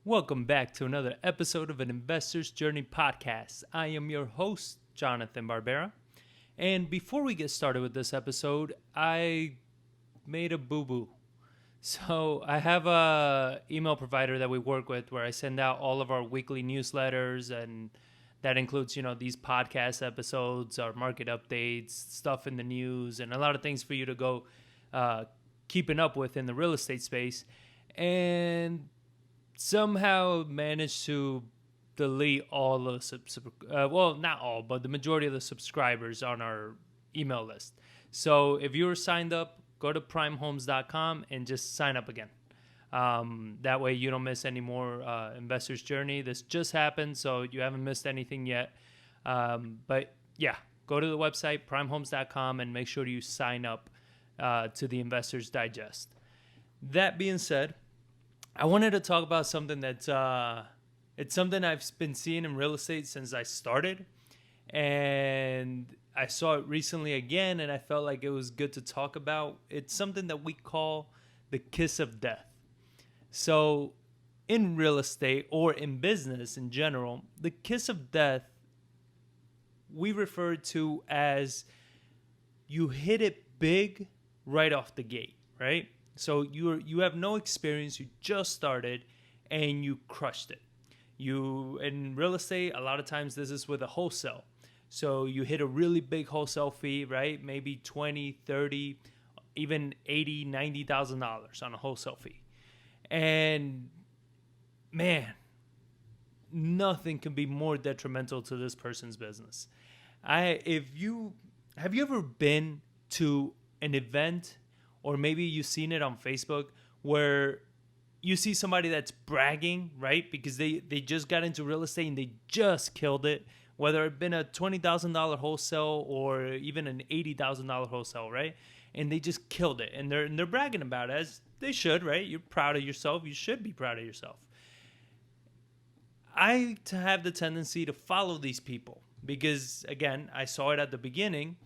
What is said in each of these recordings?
Welcome back to another episode of an Investor's Journey podcast. I am your host, Jonathan Barbera. And before we get started with this episode, I made a boo-boo. So I have a email provider that we work with where I send out all of our weekly newsletters, and that includes, these podcast episodes, our market updates, stuff in the news, and a lot of things for you to go keeping up with in the real estate space. And somehow managed to delete all the not all, but the majority of the subscribers on our email list. So if you were signed up, go to primehomes.com and just sign up again. That way you don't miss any more Investor's Journey. This just happened, so you haven't missed anything yet. But yeah, go to the website, primehomes.com, and make sure you sign up to the Investor's Digest. That being said, I wanted to talk about something that's it's something I've been seeing in real estate since I started, and I saw it recently again, and I felt like it was good to talk about. It's something that we call the kiss of death. So in real estate or in business in general, the kiss of death we refer to as you hit it big right off the gate, right? So you have no experience, you just started, and you crushed it. You in real estate, a lot of times this is with a wholesale. So you hit a really big wholesale fee, right? Maybe 20, 30, even 80, $90,000 on a wholesale fee. And man, nothing can be more detrimental to this person's business. Have you ever been to an event, or maybe you've seen it on Facebook, where you see somebody that's bragging, right? Because they just got into real estate and they just killed it, whether it been a $20,000 wholesale or even an $80,000 wholesale, right? And they just killed it, and they're bragging about it, as they should, right? You're proud of yourself. You should be proud of yourself. I have the tendency to follow these people because, again, I saw it at the beginning.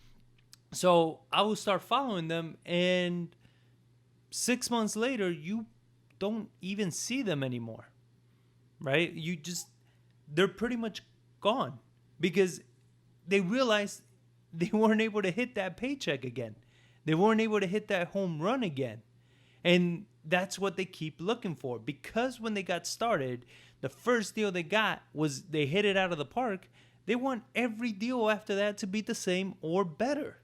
So I will start following them, and 6 months later, you don't even see them anymore, right? They're pretty much gone because they realized they weren't able to hit that paycheck again. They weren't able to hit that home run again. And that's what they keep looking for, because when they got started, the first deal they got was they hit it out of the park. They want every deal after that to be the same or better.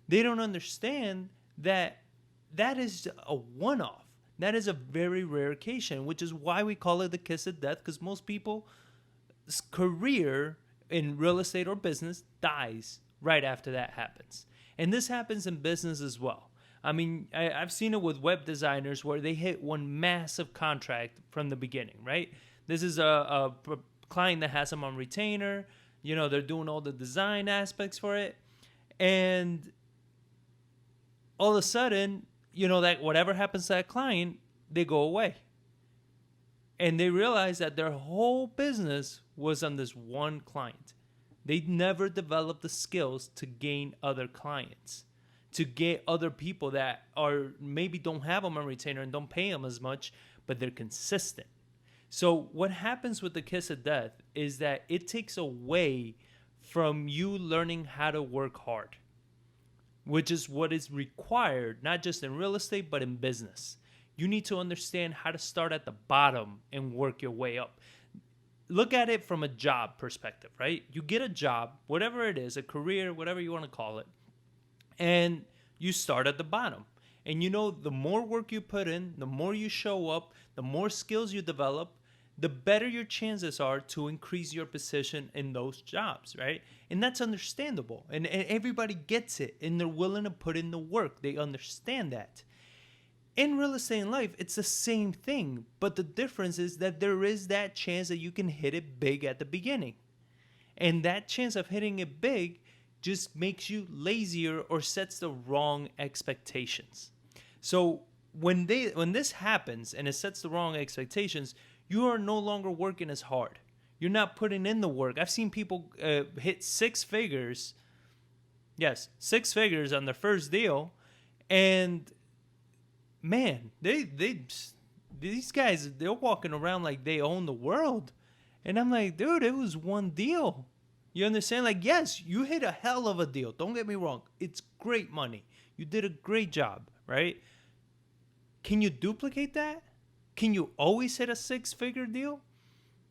They don't understand that is a one-off. That is a very rare occasion, which is why we call it the kiss of death, because most people's career in real estate or business dies right after that happens. And this happens in business as well. I mean, I've seen it with web designers where they hit one massive contract from the beginning, right? This is a client that has them on retainer. They're doing all the design aspects for it. And all of a sudden, that whatever happens to that client, they go away. And they realize that their whole business was on this one client. They never developed the skills to gain other clients, to get other people that are maybe don't have them on retainer and don't pay them as much, but they're consistent. So what happens with the kiss of death is that it takes away from you learning how to work hard, which is what is required, not just in real estate, but in business. You need to understand how to start at the bottom and work your way up. Look at it from a job perspective, right? You get a job, whatever it is, a career, whatever you want to call it, and you start at the bottom. And the more work you put in, the more you show up, the more skills you develop, the better your chances are to increase your position in those jobs, right? And that's understandable. And everybody gets it, and they're willing to put in the work. They understand that. In real estate and life, it's the same thing. But the difference is that there is that chance that you can hit it big at the beginning. And that chance of hitting it big just makes you lazier or sets the wrong expectations. So when this happens and it sets the wrong expectations, you are no longer working as hard. You're not putting in the work. I've seen people hit six figures on their first deal, and man, these guys, they're walking around like they own the world. And I'm like, dude, it was one deal. You understand? Like, yes, you hit a hell of a deal. Don't get me wrong. It's great money. You did a great job, right? Can you duplicate that? Can you always hit a six-figure deal?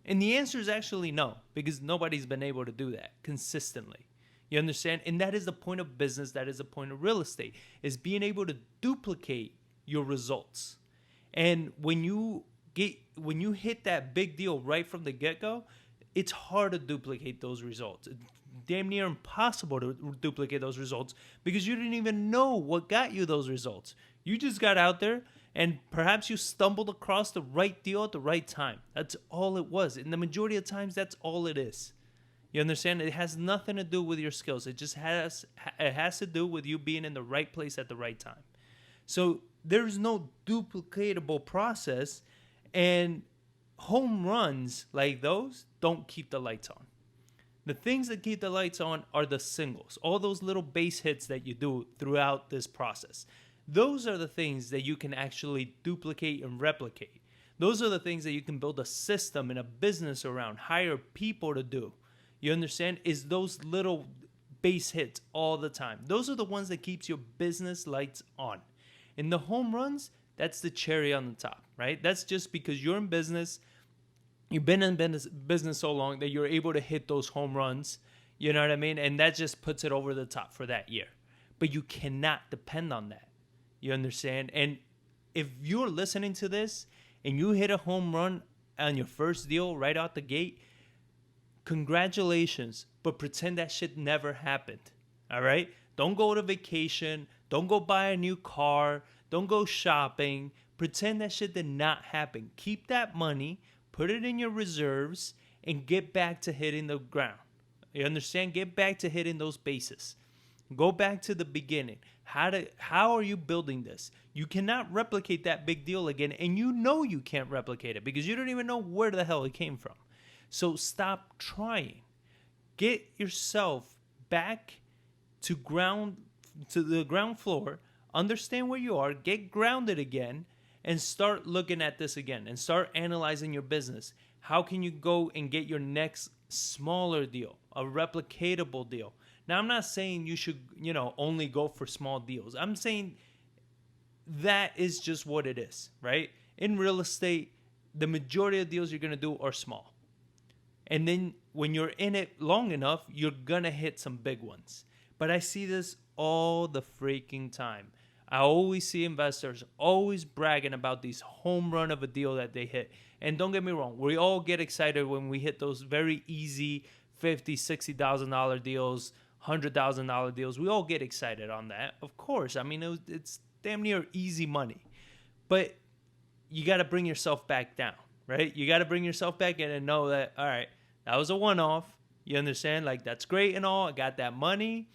And the answer is actually no, because nobody's been able to do that consistently. You understand? And that is the point of business. That is the point of real estate, is being able to duplicate your results. And when you hit that big deal right from the get-go, it's hard to duplicate those results. It's damn near impossible to duplicate those results because you didn't even know what got you those results. You just got out there and perhaps you stumbled across the right deal at the right time. That's all it was. And the majority of times, that's all it is. You understand? It has nothing to do with your skills. It has to do with you being in the right place at the right time. So there's no duplicatable process, and home runs like those don't keep the lights on. The things that keep the lights on are the singles, all those little base hits that you do throughout this process. Those are the things that you can actually duplicate and replicate. Those are the things that you can build a system and a business around, hire people to do. You understand? Is those little base hits all the time. Those are the ones that keeps your business lights on. And the home runs, that's the cherry on the top, right? That's just because you're in business. You've been in business so long that you're able to hit those home runs. You know what I mean? And that just puts it over the top for that year. But you cannot depend on that. You understand? And if you're listening to this and you hit a home run on your first deal right out the gate, congratulations. But pretend that shit never happened. All right? Don't go to vacation. Don't go buy a new car. Don't go shopping. Pretend that shit did not happen. Keep that money, put it in your reserves, and get back to hitting the ground. You understand? Get back to hitting those bases. Go back to the beginning. How are you building this? You cannot replicate that big deal again, and you know you can't replicate it because you don't even know where the hell it came from. So stop trying. Get yourself back to the ground floor. Understand where you are. Get grounded again, and start looking at this again, and start analyzing your business. How can you go and get your next smaller deal, a replicatable deal? Now, I'm not saying you should, only go for small deals. I'm saying that is just what it is, right? In real estate, the majority of deals you're going to do are small. And then when you're in it long enough, you're going to hit some big ones. But I see this all the freaking time. I always see investors always bragging about these home run of a deal that they hit. And don't get me wrong, we all get excited when we hit those very easy $50,000, $60,000 deals, $100,000 deals. We all get excited on that. Of course. I mean, it's damn near easy money. But you got to bring yourself back down, right? You got to bring yourself back in and know that, all right, that was a one-off. You understand? Like, that's great and all. I got that money.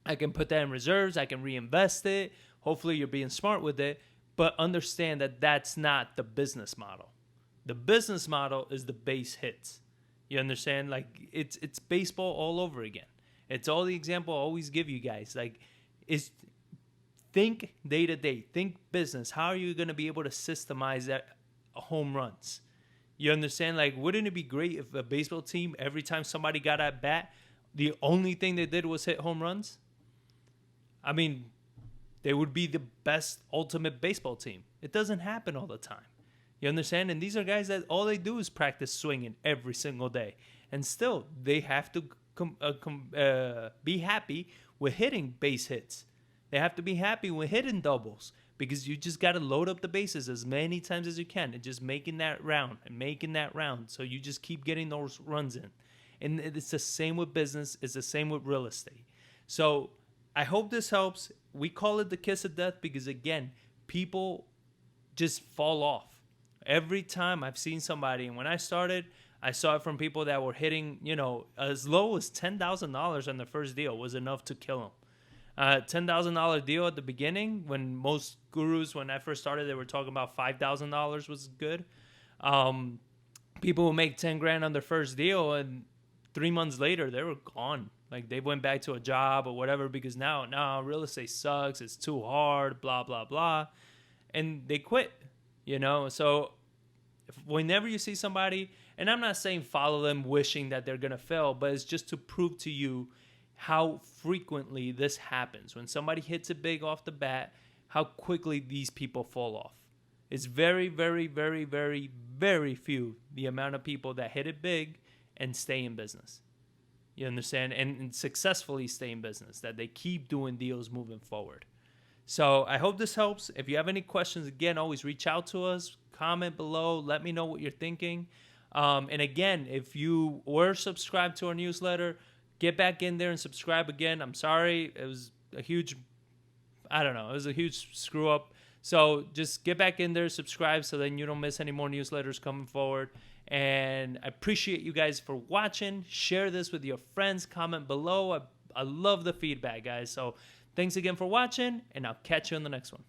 I can put that in reserves. I can reinvest it. Hopefully you're being smart with it. But understand that that's not the business model. The business model is the base hits. You understand? Like, it's baseball all over again. It's all the example I always give you guys. Like, is think day to day. Think business. How are you going to be able to systemize that home runs? You understand? Like, wouldn't it be great if a baseball team, every time somebody got at bat, the only thing they did was hit home runs? I mean, they would be the best ultimate baseball team. It doesn't happen all the time. You understand? And these are guys that all they do is practice swinging every single day. And still, they have to be happy with hitting base hits. They have to be happy with hitting doubles because you just got to load up the bases as many times as you can and just making that round and making that round. So you just keep getting those runs in. And it's the same with business. It's the same with real estate. So I hope this helps. We call it the kiss of death because, again, people just fall off. Every time I've seen somebody, and when I started, I saw it from people that were hitting, as low as $10,000 on their first deal was enough to kill them. $10,000 deal at the beginning, when most gurus, when I first started, they were talking about $5,000 was good. People who make 10 grand on their first deal, and 3 months later, they were gone. Like, they went back to a job or whatever because now real estate sucks. It's too hard, blah, blah, blah. And they quit. So whenever you see somebody, and I'm not saying follow them wishing that they're going to fail, but it's just to prove to you how frequently this happens. When somebody hits it big off the bat, how quickly these people fall off. It's very, very, very, very, very few the amount of people that hit it big and stay in business. You understand? And successfully stay in business, that they keep doing deals moving forward. So I hope this helps. If you have any questions, again, always reach out to us. Comment below. Let me know what you're thinking. And again, if you were subscribed to our newsletter, get back in there and subscribe again. I'm sorry. It was a huge screw up. So just get back in there, subscribe, so then you don't miss any more newsletters coming forward. And I appreciate you guys for watching. Share this with your friends. Comment below. I love the feedback, guys. So thanks again for watching, and I'll catch you on the next one.